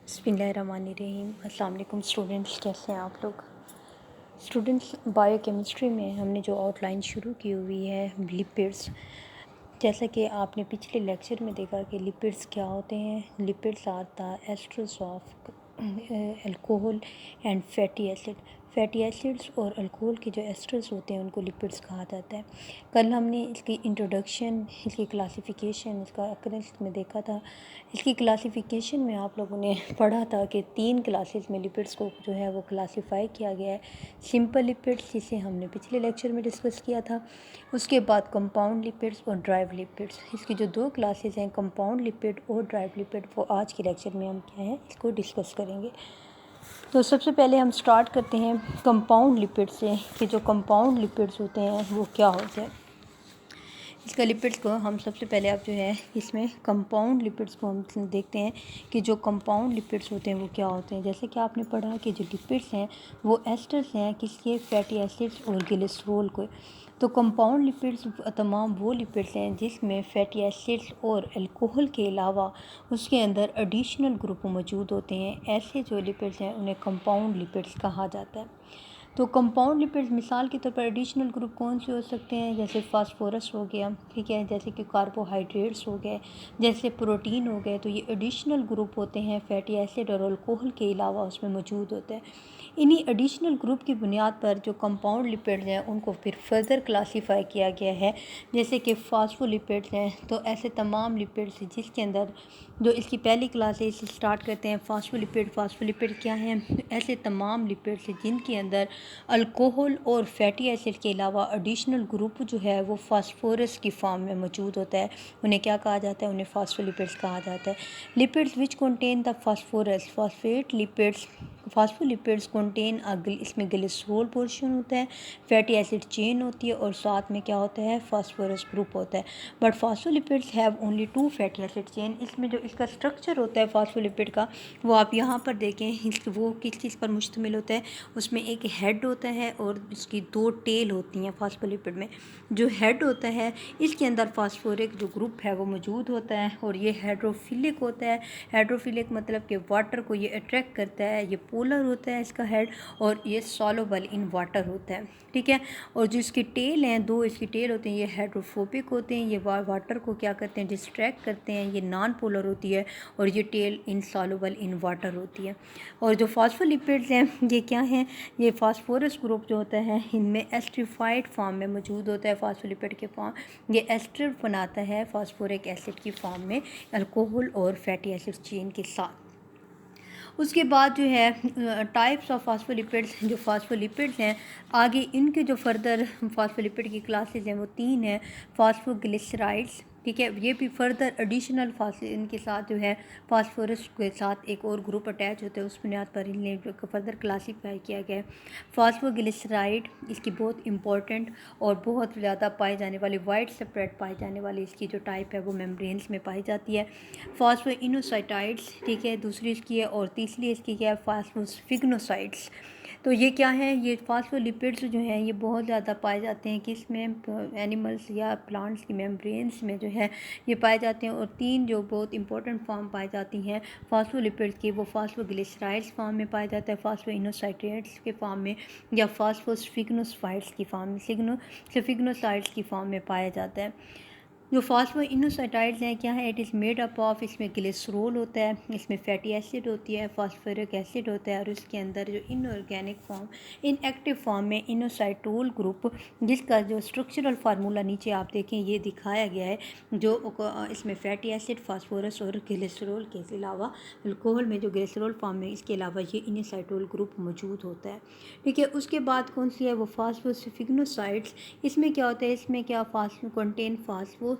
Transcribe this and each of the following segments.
बिस्मिल्लाहिर्रहमानिर्रहीम। अस्सलाम वालेकुम स्टूडेंट्स, कैसे हैं आप लोग। स्टूडेंट्स, बायोकेमिस्ट्री में हमने जो आउटलाइन शुरू की हुई है लिपिड्स, जैसा कि आपने पिछले लेक्चर में देखा कि लिपिड्स क्या होते हैं। Lipids are the esters of alcohol and fatty acid. Fatty acids और अल्कोहल के जो एस्टर्स होते हैं उनको लिपिड्स कहा जाता है। कल हमने इसकी इंट्रोडक्शन, इसकी क्लासिफिकेशन, इसका अक्रेंस में देखा था। इसकी क्लासिफिकेशन में आप लोगों ने पढ़ा था कि 3 क्लासेस में लिपिड्स को जो है वो क्लासिफाई किया गया है। सिंपल लिपिड्स, जिसे हमने पिछले लेक्चर में डिस्कस किया था। उसके बाद कंपाउंड लिपिड्स और ड्राइव लिपिड्स। इसकी जो 2 क्लासेस हैं, कंपाउंड लिपिड और ड्राइव लिपिड, वो आज के लेक्चर में हम क्या है इसको डिस्कस करेंगे। तो सबसे पहले हम स्टार्ट करते हैं कंपाउंड लिपिड से कि जो कंपाउंड लिपिड्स होते हैं वो क्या होते हैं। इसका लिपिड्स को हम सबसे पहले अब जो है इसमें कंपाउंड लिपिड्स को हम देखते हैं कि जो कंपाउंड लिपिड्स होते हैं वो क्या होते हैं। जैसे कि आपने पढ़ा कि जो लिपिड्स हैं वो एस्टर्स हैं किसके, फैटी एसिड्स और ग्लिसरॉल को। तो कंपाउंड लिपिड्स तमाम वो लिपिड्स हैं जिसमें फैटी एसिड्स और अल्कोहल के अलावा उसके अंदर एडिशनल ग्रुप मौजूद होते हैं। ऐसे जो लिपिड्स हैं उन्हें कंपाउंड लिपिड्स कहा जाता है। तो कंपाउंड लिपिड्स मिसाल के तौर पर एडिशनल ग्रुप कौन से हो सकते हैं, जैसे फास्फोरस हो गया, ठीक है, जैसे कि कार्बोहाइड्रेट्स हो गए, जैसे प्रोटीन हो गए। तो ये एडिशनल ग्रुप होते हैं, फैटी एसिड और अल्कोहल के अलावा उसमें मौजूद होते हैं। इन्हीं एडिशनल ग्रुप की बुनियाद पर जो कंपाउंड लिपिड्स हैं उनको फिर फर्दर क्लासीफाई किया गया है। जैसे कि फास्फोलिपिड्स हैं, तो ऐसे तमाम लिपिड्स जिसके अंदर जो इसकी पहली क्लास है इसे स्टार्ट करते हैं फास्फोलिपिड। फास्फोलिपिड क्या हैं, ऐसे तमाम लिपिड्स जिनके अंदर अल्कोहल और फैटी एसिड के अलावा एडिशनल ग्रुप जो है वो फास्फोरस की फॉर्म में मौजूद होता है। उन्हें क्या कहा जाता है, उन्हें फास्फोलिपिड्स कहा जाता है। Lipids which contain the phosphorus, phosphate lipids, phospholipids contain इसमें ग्लिसरॉल पोर्शन होता है, फैटी एसिड चेन होती है और साथ में क्या होता है, फास्फोरस ग्रुप होता है। But phospholipids have only 2 fatty acid chain. इसमें जो इसका स्ट्रक्चर होता है फास्फोलिपिड का वो आप यहाँ पर देखें, वो किस चीज़ पर मुश्तमिल होता है। उसमें एक हेड होता है और इसकी 2 टेल होती हैं। फास्फोलिपिड में जो हेड होता है इसके अंदर फास्फोरिक जो ग्रुप है वो मौजूद होता है और ये हाइड्रोफिलिक होता है। हाइड्रोफिलिक मतलब कि वाटर को ये अट्रैक्ट करता है। ये पोलर होता है इसका हेड और ये सॉल्युबल इन वाटर होता है, ठीक है। और जो इसकी टेल हैं, 2 इसकी टेल होते हैं, ये हाइड्रोफोबिक होते हैं। ये वाटर को क्या करते हैं, डिस्ट्रैक्ट करते हैं। ये नॉन पोलर होती है और ये टेल इनसॉल्युबल इन वाटर होती है। और जो फास्फोलिपिड्स हैं ये क्या हैं, ये फास्फोरस ग्रुप जो होता है इनमें एस्ट्रिफाइड फॉर्म में मौजूद होता है। फास्फोलिपिड के फॉर्म ये एस्टर बनाता है फास्फोरिक एसिड की फॉर्म में अल्कोहल और फैटी एसिड चेन के साथ। उसके बाद जो है टाइप्स ऑफ फास्फोलिपिड्स, जो फास्फोलिपिड्स हैं आगे इनके जो फर्दर फास्फोलिपिड की क्लासेस हैं वो 3 हैं। फास्फोग्लिसराइड्स, ठीक है, ये भी फर्दर एडिशनल इनके साथ जो है फास्फोरस के साथ एक और ग्रुप अटैच होते हैं, उस बुनियाद पर इन्हें फर्दर क्लासीफाई किया गया है। फास्फोग्लिसराइड इसकी बहुत इंपॉर्टेंट और बहुत ज़्यादा पाई जाने वाली, वाइड स्प्रेड पाई जाने वाली इसकी जो टाइप है वो मेम्ब्रेन्स में पाई जाती है। फास्फोइनोसाइटाइड्स, ठीक है, दूसरी इसकी है। और तीसरी इसकी क्या है, फास्फोस्फिग्नोसाइड्स। तो ये क्या है, ये फास्फोलिपिड्स जो हैं ये बहुत ज़्यादा पाए जाते हैं किसमें, एनिमल्स या प्लांट्स की मेम्ब्रेन्स में जो है ये पाए जाते हैं। और 3 जो बहुत इंपॉर्टेंट फॉर्म पाई जाती हैं फास्फोलिपिड्स की, वो फास्फोग्लिसराइड्स फॉर्म में पाया जाता है, फास्फोइनोसाइट्रेट्स के फॉर्म में, या फास्फोस्फिग्नोसाइड्स की फॉर्म में, सिग्नोसाइड्स की फॉर्म में पाया जाता है। जो फास्फोइनोसाइटाइड्स हैं क्या है, it is made up of, इसमें ग्लिसरॉल होता है, इसमें फैटी एसिड होती है, फास्फोरिक एसिड होता है और इसके अंदर जो इनऑर्गेनिक फॉर्म, इनएक्टिव फॉर्म में इनोसाइटोल ग्रुप, जिसका जो स्ट्रक्चरल फार्मूला नीचे आप देखें ये दिखाया गया है। जो इसमें फैटी एसिड, फास्फोरस और ग्लिसरॉल के अलावा अल्कोहल में जो ग्लिसरॉल फॉर्म में इसके अलावा ये इनोसाइटोल ग्रुप मौजूद होता है, ठीक है। उसके बाद कौन सी है, वो फास्फोस्फिग्नोसाइड्स। इसमें क्या होता है, इसमें क्या फास्फो कंटेन फास्फो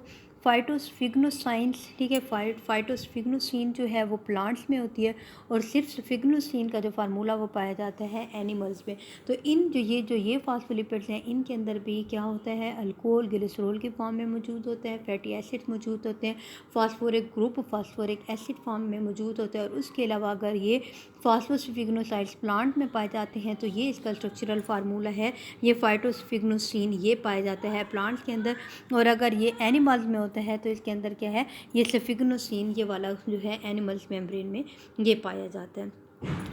फाइटोस्फिग्नोसाइंस, ठीक है। फाइटोस्फिग्नोसिन जो है वो प्लांट्स में होती है और सिर्फ स्फिग्नोसिन का जो फार्मूला वो पाया जाता है एनिमल्स में। तो इन जो ये फास्फोलिपिड्स हैं इनके अंदर भी क्या होता है, अल्कोहल ग्लिसरॉल के फॉर्म में मौजूद होते हैं, फैटी एसिड मौजूद होते हैं, phosphoric group phosphoric acid form में मौजूद होते हैं। और उसके अलावा अगर ये फास्फोस्फिग्नोसाइड्स प्लांट में पाए जाते हैं तो ये इसका स्ट्रक्चरल फार्मूला है, ये फाइटोस्फिग्नोसिन ये पाया जाता है प्लांट्स के अंदर। और अगर ये एनिमल्स में होता होता है तो इसके अंदर क्या है, ये सफिग्नोसिन ये वाला जो है एनिमल्स मेम्ब्रेन में ये पाया जाता है।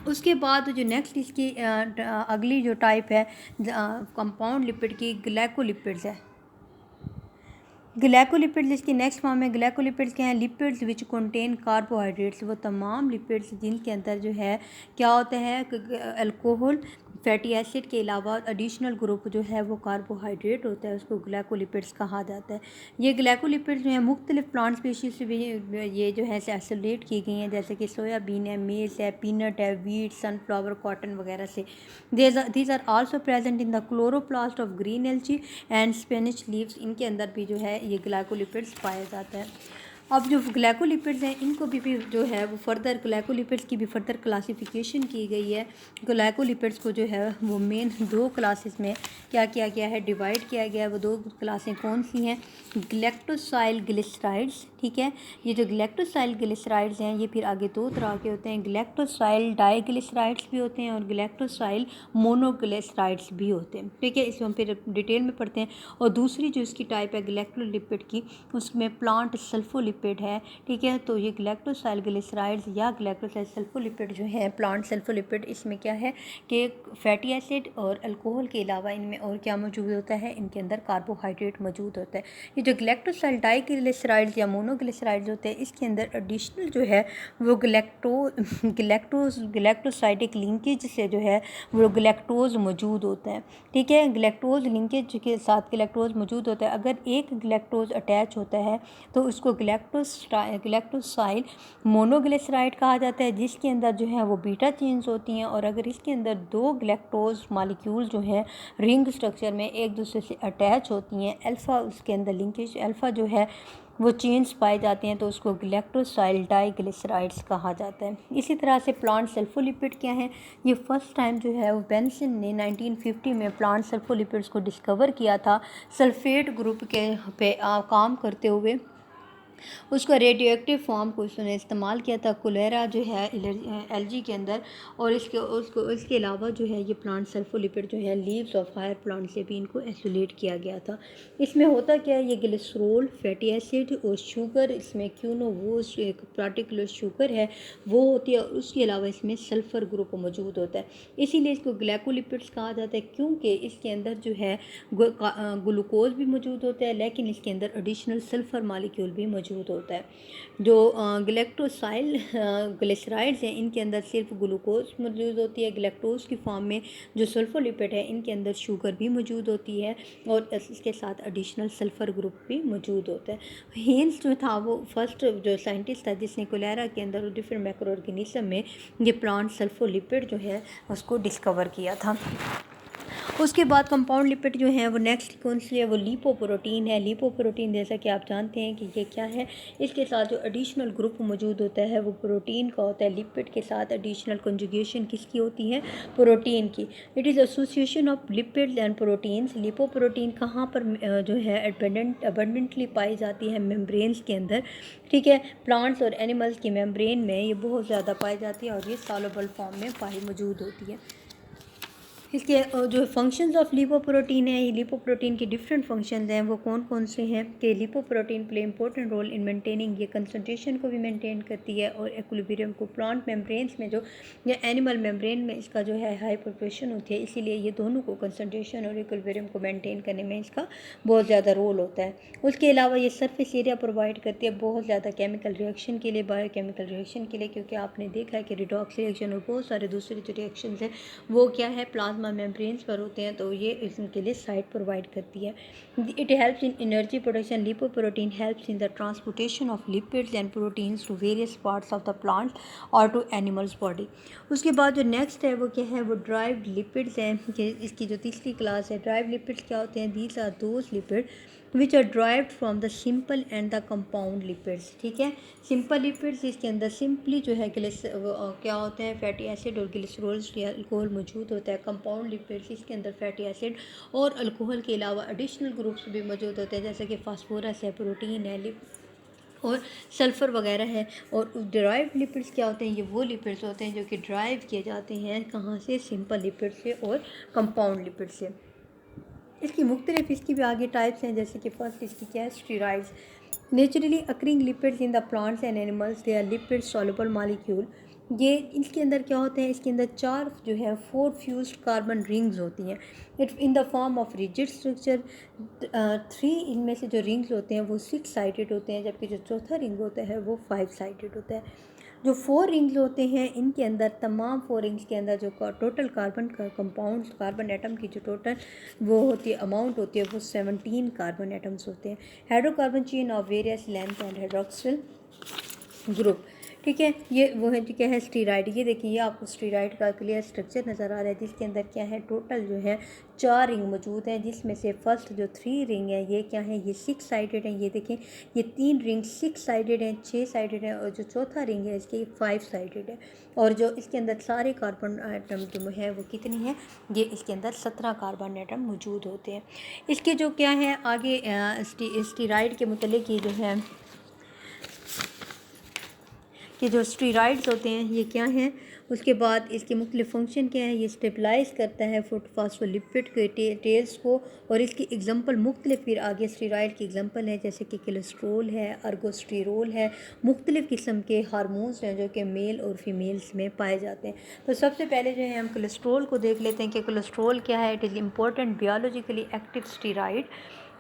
उसके बाद जो नेक्स्ट इसकी अगली जो टाइप है कंपाउंड लिपिड की, ग्लाइकोलिपिड्स है। ग्लाइकोलिपिड्स इसकी नेक्स्ट फॉर्म है। ग्लाइकोलिपिड्स क्या हैं? लिपिड्स विच कंटेन कार्बोहाइड्रेट्स, वो तमाम लिपिड्स जिनके अंदर जो है क्या होता है, अल्कोहल, फैटी एसिड के अलावा एडिशनल ग्रुप जो है वो कार्बोहाइड्रेट होता है, उसको ग्लाइकोलिपिड्स कहा जाता है। ये ग्लाइकोलिपिड्स जो है मुख्तलिफ प्लांट स्पीशीज से भी ये जो है आइसोलेट की गई हैं, जैसे कि सोयाबीन है, मेज़ है, पीनट है, वीट, सनफ्लावर, कॉटन वगैरह से। These are also present in the chloroplast of green algae and spinach leaves. इनके अंदर भी जो है ये ग्लाइकोलिपिड्स पाया जाता है। अब जो ग्लाइकोलिपिड्स हैं इनको भी जो है वो फर्दर, ग्लाइकोलिपिड्स की भी फर्दर क्लासिफिकेशन की गई है। ग्लाइकोलिपिड्स को जो है वो मेन 2 क्लासेस में क्या किया गया है, डिवाइड किया गया है। वो 2 क्लासें कौन सी हैं? ग्लैक्टोसाइल ग्लिसराइड्स, ठीक है। ये जो ग्लैक्टोसाइल ग्लिसराइड्स हैं ये फिर आगे 2 तरह के होते हैं, ग्लैक्टोसाइल डाइग्लिसराइड्स भी होते हैं और ग्लैक्टोसाइल मोनोग्लिसराइड्स भी होते हैं, ठीक है। इसको हम फिर डिटेल में पढ़ते हैं। और दूसरी जो इसकी टाइप है ग्लैक्टोलिपिड की, उसमें प्लांट सल्फोलिपिड है, ठीक है। तो ये ग्लैक्टोसाइल ग्लिसराइड्स या ग्लैक्टोसाइल सल्फोलिपिड जो है, प्लांट सल्फोलिपिड, इसमें क्या है कि फैटी एसिड और अल्कोहल के अलावा इनमें और क्या मौजूद होता है, इनके अंदर कार्बोहाइड्रेट मौजूद होता है। ये जो ग्लैक्टोसाइल डाइग्लिसराइड्स या मोनोग्लिसराइड्स होते हैं इसके अंदर एडिशनल जो है वो ग्लैक्टोसाइडिक लिंकेज से जो है वो ग्लैक्टोज मौजूद होता है, ठीक है। ग्लैक्टोज लिंकेज के साथ ग्लैक्टोज मौजूद होता है। अगर एक ग्लैक्टोज अटैच होता है तो उसको ग्लैक्टोसाइल मोनोग्लिसराइड कहा जाता है, जिसके अंदर जो है वो बीटा चेन्स होती हैं। और अगर इसके अंदर 2 ग्लैक्टोज मॉलिक्यूल जो हैं रिंग स्ट्रक्चर में एक दूसरे से अटैच होती हैं, अल्फ़ा उसके अंदर लिंकेज अल्फ़ा जो है वो चेन्स पाए जाते हैं, तो उसको ग्लैक्टोसाइल डाइग्लिसराइड्स कहा जाता है। इसी तरह से प्लांट सल्फोलिपिड क्या है, ये फर्स्ट टाइम जो है वो बेंसन ने 1950 में प्लांट सल्फोलिपिड्स को डिस्कवर किया था, सल्फेट ग्रुप के पे काम करते हुए। उसका रेडियोएक्टिव फॉर्म को उसने इस्तेमाल किया था कोलेरा जो है एलजी के अंदर। और इसके अलावा जो है ये प्लांट सल्फोलिपिड जो है लीव्स ऑफ हायर प्लांट से भी इनको आइसोलेट किया गया था। इसमें होता क्या है, ये ग्लिसरॉल, फैटी एसिड और शुगर, इसमें क्यूनोवोज एक पार्टिकुलर शुगर है वो होती है, और उसके अलावा इसमें सल्फ़र ग्रुप मौजूद होता है। इसीलिए इसको ग्लाइकोलिपिड्स कहा जाता है, क्योंकि इसके अंदर जो है ग्लूकोज भी मौजूद होता है, लेकिन इसके अंदर एडिशनल सल्फ़र मालिक्यूल भी मौजूद होता है। जो ग्लैक्टोसाइल ग्लिसराइड्स हैं इनके अंदर सिर्फ ग्लूकोज मौजूद होती है, ग्लैक्टोज की फॉर्म में। जो सल्फोलिपिड है इनके अंदर शुगर भी मौजूद होती है और इसके साथ एडिशनल सल्फ़र ग्रुप भी मौजूद होता है। हेन्स जो था वो फर्स्ट जो साइंटिस्ट था जिसने कोलेरा के अंदर डिफरेंट माइक्रो ऑर्गेनिज्म में ये प्लांट सल्फोलिपिड जो है उसको डिस्कवर किया था। उसके बाद कंपाउंड लिपिड जो हैं वो नेक्स्ट कौन सी है, वो लिपोप्रोटीन है। लिपोप्रोटीन जैसा कि आप जानते हैं कि ये क्या है, इसके साथ जो एडिशनल ग्रुप मौजूद होता है वो प्रोटीन का होता है। लिपिड के साथ एडिशनल कंजुगेशन किसकी होती है, प्रोटीन की। It is association of lipids and proteins. Lipoprotein कहाँ पर जो है अबंडेंटली पाई जाती है, मेम्ब्रेन्स के अंदर, ठीक है। प्लांट्स और एनिमल्स की मेम्ब्रेन में ये बहुत ज़्यादा पाई जाती है और ये सॉल्युबल फॉर्म में पाई मौजूद होती है। इसके जो फंक्शंस ऑफ लिपोप्रोटीन है, ये लिपोप्रोटीन के डिफरेंट फंक्शंस हैं, वो कौन कौन से हैं कि lipoprotein play important role in maintaining, ये कंसंट्रेशन को भी मेंटेन करती है और इक्विलिब्रियम को। प्लांट मेम्ब्रेन्स में जो या एनिमल मेम्ब्रेन में इसका जो है हाई प्रोपोर्शन होती है, इसीलिए ये दोनों को कंसंट्रेशन और इक्विलिब्रियम को मेंटेन करने में इसका बहुत ज़्यादा रोल होता है। उसके अलावा ये सरफेस एरिया प्रोवाइड करती है बहुत ज़्यादा केमिकल रिएक्शन के लिए, बायोकेमिकल रिएक्शन के लिए, क्योंकि आपने देखा है कि रिडॉक्स रिएक्शन और बहुत सारे दूसरे जो रिएक्शन हैं वो क्या है प्लाज्मा मेम्ब्रेन्स पर होते हैं, तो ये इसके लिए साइट प्रोवाइड करती है। It helps in energy production. Lipoprotein helps in the transportation of lipids and proteins to various parts of the plant और टू एनिमल्स बॉडी। उसके बाद जो नेक्स्ट है वो क्या है, वो ड्राइव्ड लिपिड्स हैं। कि इसकी जो तीसरी क्लास है, ड्राइव्ड लिपिड्स क्या होते हैं, these are those lipid which are derived from the simple and the compound lipids, ठीक है। सिंपल लिपिड्स इसके अंदर सिंपली जो है क्या होते हैं, फैटी एसिड और ग्लिसरॉल या अल्कोहल मौजूद होता है। कंपाउंड लिपिड्स इसके अंदर फैटी एसिड और अल्कोहल के अलावा एडिशनल ग्रुप्स भी मौजूद होते हैं, जैसे कि फास्फोरस है, प्रोटीन है और सल्फ़र वगैरह है। और डिराइव्ड लिपिड्स क्या होते हैं, ये वो लिपिड्स होते हैं जो कि ड्राइव किए जाते हैं कहाँ से, सिंपल लिपिड से और कंपाउंड लिपिड से। इसकी मुख्तलिफ इसकी भी आगे टाइप्स हैं, जैसे कि फर्स्ट इसकी क्या है, steroids. Naturally occurring lipids in the plants and animals they are lipid soluble molecule. ये इसके अंदर क्या होते हैं, इसके अंदर 4 जो है 4 फ्यूज्ड कार्बन रिंग्स होती हैं it in the form of rigid structure. 3 इनमें से जो रिंग्स होते हैं वो 6 साइडेड होते हैं, जबकि जो चौथा रिंग होता है वो 5 साइडेड होता है। जो 4 रिंग्स होते हैं इनके अंदर तमाम 4 रिंग्स के अंदर जो टोटल कार्बन का कंपाउंड कार्बन एटम की जो टोटल वो होती है अमाउंट होती है वो 17 कार्बन एटम्स होते हैं। Hydrocarbon chain of various length and hydroxyl group. ठीक है, ये वो है जो क्या है स्टीराइड। ये देखिए ये आपको स्टीराइड का क्लियर स्ट्रक्चर नज़र आ रहा है जिसके अंदर क्या है टोटल जो है 4 रिंग मौजूद हैं, जिसमें से फर्स्ट जो 3 रिंग है ये क्या है ये 6 साइडेड हैं। ये देखें ये 3 रिंग 6 साइडेड हैं, 6 साइडेड हैं, और जो चौथा रिंग है इसके 5 साइडेड है। और जो इसके अंदर सारे कार्बन एटम जो है वो कितनी है, ये इसके अंदर 17 कार्बन एटम मौजूद होते हैं। इसके जो क्या है आगे स्टीराइड के मुतल्लिक़ ये जो है कि जो स्टीराइड्स होते हैं ये क्या हैं, उसके बाद इसके मुख्तलिफ फंक्शन क्या है। ये स्टेबलाइज करता है फॉस्फोलिपिड के टेल्स को, और इसकी एग्जांपल मुख्तलिफ फिर आगे स्टीराइड की एग्जांपल है जैसे कि कोलेस्ट्रोल है, अर्गोस्टेरोल है, मुख्तलिफ किस्म के हार्मोन्स हैं जो कि मेल और फीमेल्स में पाए जाते हैं। तो सबसे पहले जो है हम कोलेस्ट्रोल को देख लेते हैं कि कोलेस्ट्रोल क्या है। It is important biologically active steroid.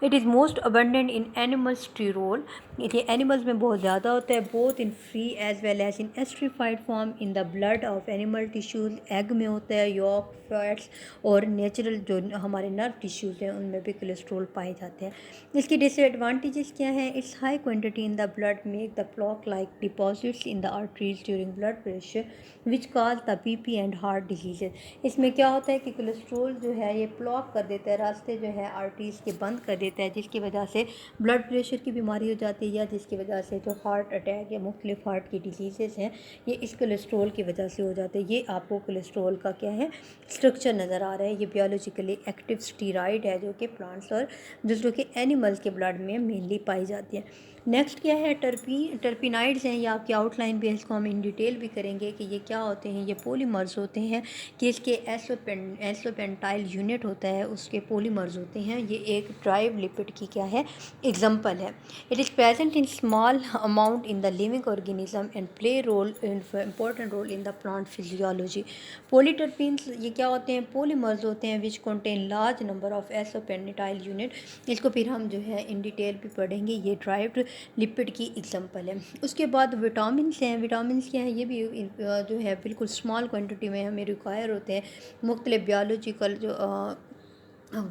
It is most abundant in animal sterol. ये एनिमल्स में बहुत ज़्यादा होता है, both in free as well as in esterified form in the blood of animal tissues. Egg में होता है, यॉक, फैट्स और नेचुरल जो हमारे नर्व टिश्यूज़ हैं उनमें भी कोलेस्ट्रोल पाए जाते हैं। इसकी डिसएडवांटेजेस क्या है। Its high quantity in the blood make the plaque like deposits in the arteries during blood pressure which cause the BP and heart diseases. इसमें क्या होता है कि कोलेस्ट्रोल जो है ये ब्लॉक कर देता है, रास्ते जो है आर्टरीज के बंद कर देता है, जिसकी वजह से ब्लड प्रेशर की बीमारी हो जाती है, या जिसकी वजह से जो हार्ट अटैक या मुख्तलिफ हार्ट की डिजीज़ेज़ हैं ये इस कोलेस्ट्रोल की वजह से हो जाते हैं। ये आपको कोलेस्ट्रोल का क्या है स्ट्रक्चर नज़र आ रहा है। ये बियोलॉजिकली एक्टिव स्टीराइड है जो कि प्लांट्स और जो कि एनिमल्स के ब्लड में मेनली पाई जाती है। नेक्स्ट क्या है टर्पिनाइड्स हैं। ये आपकी आउटलाइन भी है, इसको हम इन डिटेल भी करेंगे कि ये क्या होते हैं। ये पॉलीमर्स होते हैं कि इसके एसोपेंटाइल यूनिट होता है उसके पॉलीमर्स होते हैं। ये एक ड्राइव लिपिड की क्या है एग्जांपल है। It is present in small amount in the living organism and play role important role in the plant physiology. Polyterpenes ये क्या होते हैं पॉलीमर्स होते हैं which contain large number of isopentyl unit. इसको फिर हम जो है इन डिटेल भी पढ़ेंगे। ये ड्राइव्ड लिपिड की एग्जांपल है। उसके बाद विटामिन्स हैं। विटामिन्स क्या है, ये भी जो है बिल्कुल स्मॉल क्वांटिटी में हमें रिक्वायर होते हैं मुख्तलिफ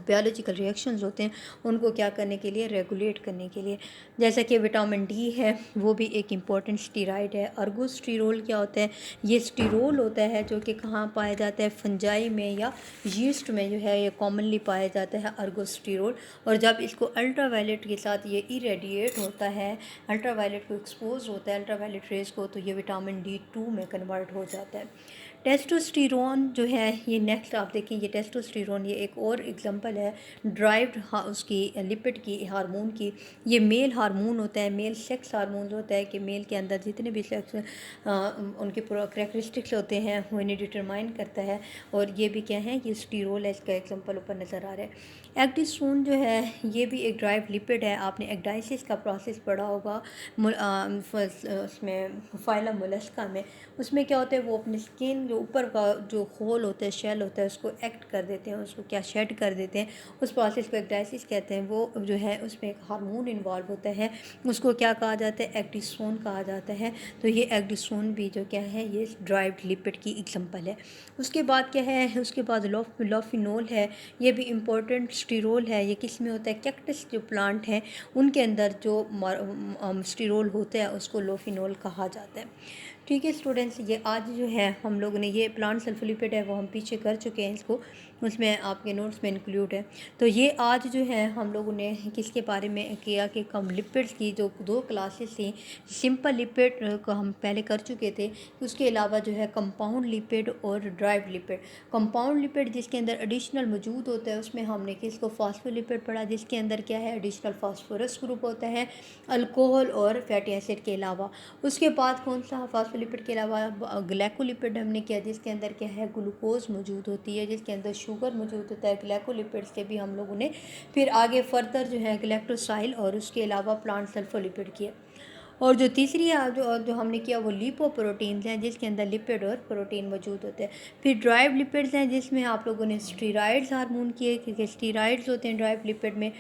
बायोलॉजिकल रिएक्शंस होते हैं उनको क्या करने के लिए रेगुलेट करने के लिए। जैसा कि विटामिन डी है वो भी एक इम्पॉर्टेंट स्टीराइड है। अर्गोस्टेरोल क्या होता है, ये स्टीरोल होता है जो कि कहाँ पाया जाता है फंजाई में या यीस्ट में जो है ये कॉमनली पाया जाता है अर्गोस्टेरोल। और जब इसको अल्ट्रावायलेट के साथ ये इरेडिएट होता है, अल्ट्रावायलेट को एक्सपोज होता है अल्ट्रावायलेट रेज को, तो ये विटामिन D2 में कन्वर्ट हो जाता है। टेस्टोस्टेरोन जो है ये नेक्स्ट आप देखें ये टेस्टोस्टेरोन ये एक और एग्जांपल है ड्राइव्ड उसकी लिपिड की हार्मोन की। ये मेल हार्मोन होता है, मेल सेक्स हार्मोन होता है कि मेल के अंदर जितने भी सेक्स उनके करैक्टरिस्टिक्स होते हैं वो इन्हें डिटरमाइन करता है। और ये भी क्या है ये स्टीरोल है, इसका एग्जांपल ऊपर नज़र आ रहा है। एग्डिस्टोन जो है ये भी एक ड्राइव लिपिड है। आपने एग्डाइसिस का प्रोसेस पढ़ा होगा उसमें फाइलम मोलस्का में। उसमें क्या होता है वो अपनी स्किन जो ऊपर का जो होल होता है शेल होता है उसको एक्ट कर देते हैं, उसको क्या शेड कर देते हैं, उस प्रोसेस को एग्डाइसिस कहते हैं। वो जो है उसमें एक हार्मोन इन्वॉल्व होता है, उसको क्या कहा जाता है एग्डिस्टोन कहा जाता है। तो ये एग्डिस्टोन भी जो क्या है ये ड्राइव्ड लिपिड की एग्जांपल है। उसके बाद क्या है, उसके बाद लॉफिनोल है। ये भी इम्पोर्टेंट स्टीरोल है। ये किस में होता है, कैक्टस जो प्लांट हैं उनके अंदर जो स्टीरोल होता है उसको लोफिनोल कहा जाता है। ठीक है स्टूडेंट्स, ये आज जो है हम लोगों ने ये प्लांट सल्फोलिपिड है वो हम पीछे कर चुके हैं, इसको उसमें आपके नोट्स में इंक्लूड है। तो ये आज जो है हम लोगों ने किसके बारे में किया कि कम लिपिड्स की जो 2 क्लासेस थी। सिंपल लिपिड को हम पहले कर चुके थे, उसके अलावा जो है कंपाउंड लिपिड और ड्राइव्ड लिपिड। कंपाउंड लिपिड जिसके अंदर एडिशनल मौजूद होता है उसमें हमने किसको फास्फोलिपिड पढ़ा, जिसके अंदर क्या है एडिशनल फास्फोरस ग्रुप होता है अल्कोहल और फैटी एसिड के अलावा। उसके बाद कौन सा फास्फोलिपिड के अलावा ग्लाइकोलिपिड हमने किया जिसके अंदर क्या है ग्लूकोज मौजूद होती है, जिसके अंदर शुगर मौजूद होता है, ग्लाइकोलिपिड से भी हम लोग उन्हें फिर आगे फर्दर जो है ग्लैक्टोसाइल और उसके अलावा प्लांट सल्फोलिपिड किया। और जो तीसरी जो हमने किया वो लिपोप्रोटीन्स हैं, जिसके अंदर लिपिड और प्रोटीन मौजूद होते हैं। फिर ड्राइव लिपिड्स हैं, जिसमें आप लोगों ने स्टीरॉयड्स हार्मोन किए, क्योंकि स्टीरॉयड्स होते हैं ड्राइव लिपिड में।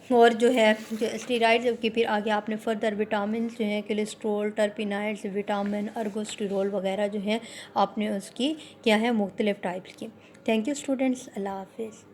और जो है जो स्टीरॉयड्स की फिर आगे आपने फर्दर विटामिन जो हैं कोलेस्ट्रॉल, टर्पिनाइड्स, विटामिन, अर्गोस्टेरोल वगैरह जो हैं आपने उसकी क्या है मुख्तलिफ टाइप्स की। थैंक यू स्टूडेंट्स, अल्लाह हाफिज़।